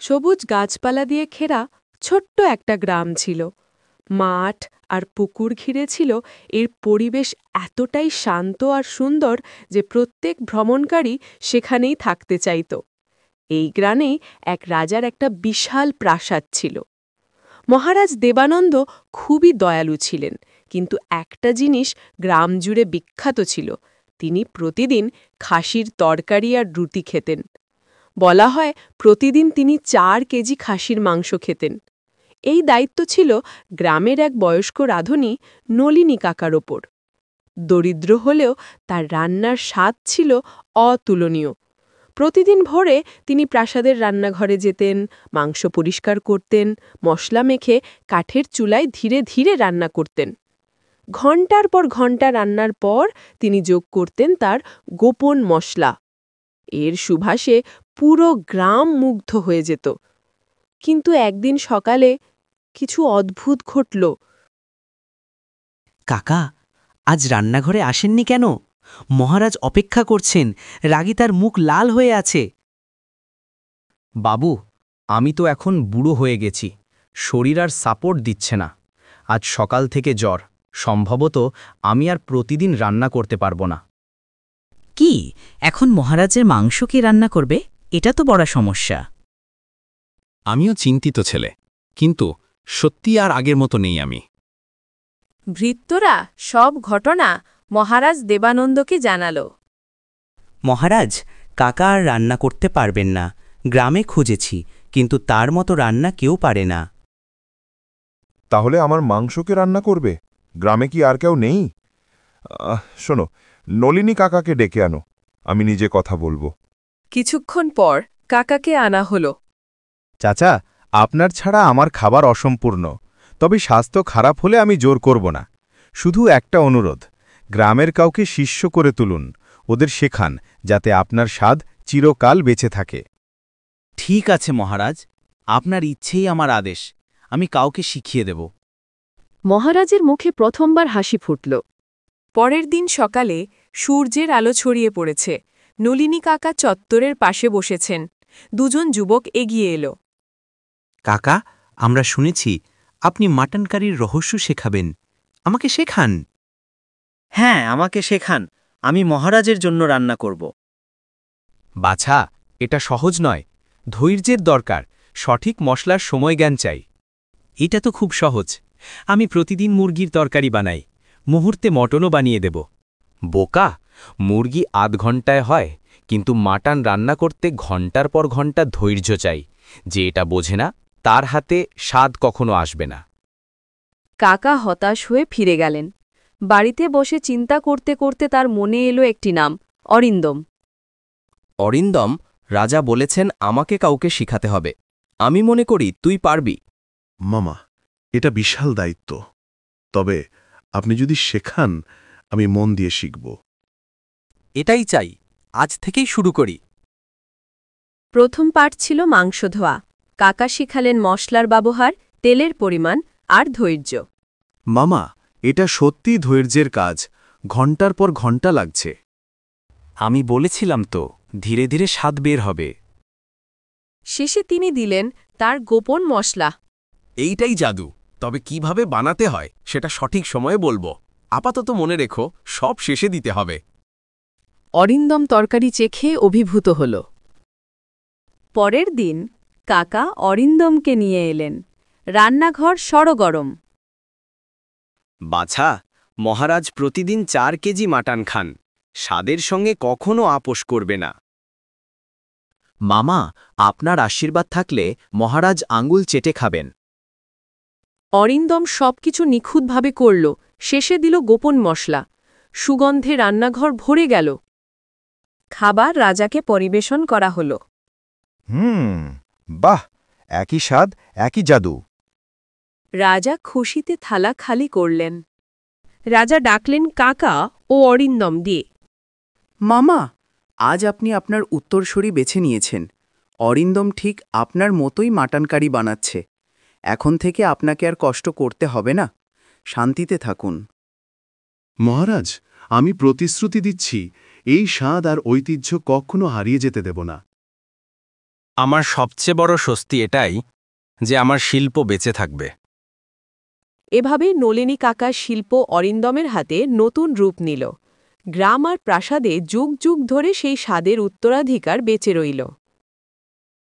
সবুজ গাছপালা দিয়ে ঘেরা ছোট্ট একটা গ্রাম ছিল। মাঠ আর পুকুর ঘিরে ছিল। এর পরিবেশ এতটাই শান্ত আর সুন্দর যে প্রত্যেক ভ্রমণকারী সেখানেই থাকতে চাইত। এই গ্রামেই এক রাজার একটা বিশাল প্রাসাদ ছিল। মহারাজ দেবানন্দ খুবই দয়ালু ছিলেন, কিন্তু একটা জিনিস গ্রাম জুড়ে বিখ্যাত ছিল। তিনি প্রতিদিন খাসির তরকারি আর রুটি খেতেন। বলা হয় প্রতিদিন তিনি 4 কেজি খাসির মাংস খেতেন। এই দায়িত্ব ছিল গ্রামের এক বয়স্ক রাঁধুনি নলিনী কাকার ওপর। দরিদ্র হলেও তার রান্নার স্বাদ ছিল অতুলনীয়। প্রতিদিন ভোরে তিনি প্রাসাদের রান্নাঘরে যেতেন, মাংস পরিষ্কার করতেন, মশলা মেখে কাঠের চুলায় ধীরে ধীরে রান্না করতেন। ঘণ্টার পর ঘণ্টা রান্নার পর তিনি যোগ করতেন তার গোপন মশলা। এর সুবাসে পুরো গ্রাম মুগ্ধ হয়ে যেত। কিন্তু একদিন সকালে কিছু অদ্ভুত ঘটল। কাকা, আজ রান্নাঘরে আসেননি কেন? মহারাজ অপেক্ষা করছেন, রাগী তার মুখ লাল হয়ে আছে। বাবু, আমি তো এখন বুড়ো হয়ে গেছি, শরীর আর সাপোর্ট দিচ্ছে না। আজ সকাল থেকে জ্বর, সম্ভবত আমি আর প্রতিদিন রান্না করতে পারবো না। কি, এখন মহারাজের মাংস কি রান্না করবে? এটা তো বড় সমস্যা। আমিও চিন্তিত ছেলে, কিন্তু সত্যি আর আগের মতো নেই আমি। ভৃত্যরা সব ঘটনা মহারাজ দেবানন্দকে জানাল। মহারাজ, কাকা আর রান্না করতে পারবেন না। গ্রামে খুঁজেছি, কিন্তু তার মতো রান্না কেউ পারে না। তাহলে আমার মাংসকে রান্না করবে? গ্রামে কি আর কেউ নেই? শোনো, নলিনী কাকাকে ডেকে আনো, আমি নিজে কথা বলবো। কিছুক্ষণ পর কাকাকে আনা হল। চাচা, আপনার ছাড়া আমার খাবার অসম্পূর্ণ, তবে স্বাস্থ্য খারাপ হলে আমি জোর করব না। শুধু একটা অনুরোধ, গ্রামের কাউকে শিষ্য করে তুলুন, ওদের শেখান, যাতে আপনার স্বাদ চিরকাল বেঁচে থাকে। ঠিক আছে মহারাজ, আপনার ইচ্ছেই আমার আদেশ, আমি কাউকে শিখিয়ে দেব। মহারাজের মুখে প্রথমবার হাসি ফুটল। পরের দিন সকালে সূর্যের আলো ছড়িয়ে পড়েছে। নলিনী কাকা চত্বরের পাশে বসেছেন। দুজন যুবক এগিয়ে এলো। কাকা, আমরা শুনেছি আপনি মাটন কারির রহস্য শেখাবেন। আমাকে শেখান। হ্যাঁ, আমাকে শেখান, আমি মহারাজের জন্য রান্না করব। বাছা, এটা সহজ নয়, ধৈর্যের দরকার, সঠিক মশলার সময় জ্ঞান চাই। এটা তো খুব সহজ। আমি প্রতিদিন মুরগির তরকারি বানাই, মুহূর্তে মটনও বানিয়ে দেব। বোকা, মুরগি আধ ঘন্টায় হয়, কিন্তু মাটন রান্না করতে ঘন্টার পর ঘন্টা ধৈর্য চাই। যে এটা বোঝে না, তার হাতে স্বাদ কখনো আসবে না। কাকা হতাশ হয়ে ফিরে গেলেন। বাড়িতে বসে চিন্তা করতে করতে তার মনে এলো একটি নাম, অরিন্দম। অরিন্দম, রাজা বলেছেন আমাকে কাউকে শিখাতে হবে। আমি মনে করি তুই পারবি। মামা, এটা বিশাল দায়িত্ব, তবে আপনি যদি শেখান, আমি মন দিয়ে শিখব। এটাই চাই, আজ থেকেই শুরু করি। প্রথম পাঠ ছিল মাংস ধোয়া। কাকা শিখালেন মশলার ব্যবহার, তেলের পরিমাণ আর ধৈর্য। মামা, এটা সত্যি ধৈর্যের কাজ, ঘন্টার পর ঘন্টা লাগছে। আমি বলেছিলাম তো, ধীরে ধীরে স্বাদ বের হবে। শেষে তিনি দিলেন তার গোপন মশলা। এইটাই জাদু, তবে কিভাবে বানাতে হয় সেটা সঠিক সময়ে বলবো। আপাতত মনে রেখো, সব শেষে দিতে হবে। অরিন্দম তরকারি চেখে অভিভূত হল। পরের দিন কাকা অরিন্দমকে নিয়ে এলেন। রান্নাঘর সরগরম। বাছা, মহারাজ প্রতিদিন 4 কেজি মাটন খান, স্বাদের সঙ্গে কখনো আপোষ করবে না। মামা, আপনার আশীর্বাদ থাকলে মহারাজ আঙ্গুল চেটে খাবেন। অরিন্দম সবকিছু নিখুঁতভাবে করল, শেষে দিল গোপন মশলা। সুগন্ধে রান্নাঘর ভরে গেল। খাবার রাজাকে পরিবেশন করা হল। বাহ, একই স্বাদ, একই জাদু। রাজা খুশিতে থালা খালি করলেন। রাজা ডাকলেন কাকা ও অরিন্দম দিয়ে। মামা, আজ আপনি আপনার উত্তরসূরি বেছে নিয়েছেন। অরিন্দম ঠিক আপনার মতোই মাটন কারি বানাচ্ছে। এখন থেকে আপনাকে আর কষ্ট করতে হবে না, শান্তিতে থাকুন। মহারাজ, আমি প্রতিশ্রুতি দিচ্ছি, এই স্বাদ আর ঐতিহ্য কখনো হারিয়ে যেতে দেব না। আমার সবচেয়ে বড় স্বস্তি এটাই যে আমার শিল্প বেঁচে থাকবে। এভাবে নলিনী কাকার শিল্প অরিন্দমের হাতে নতুন রূপ নিল। গ্রাম আর প্রাসাদে যুগ যুগ ধরে সেই স্বাদের উত্তরাধিকার বেঁচে রইল।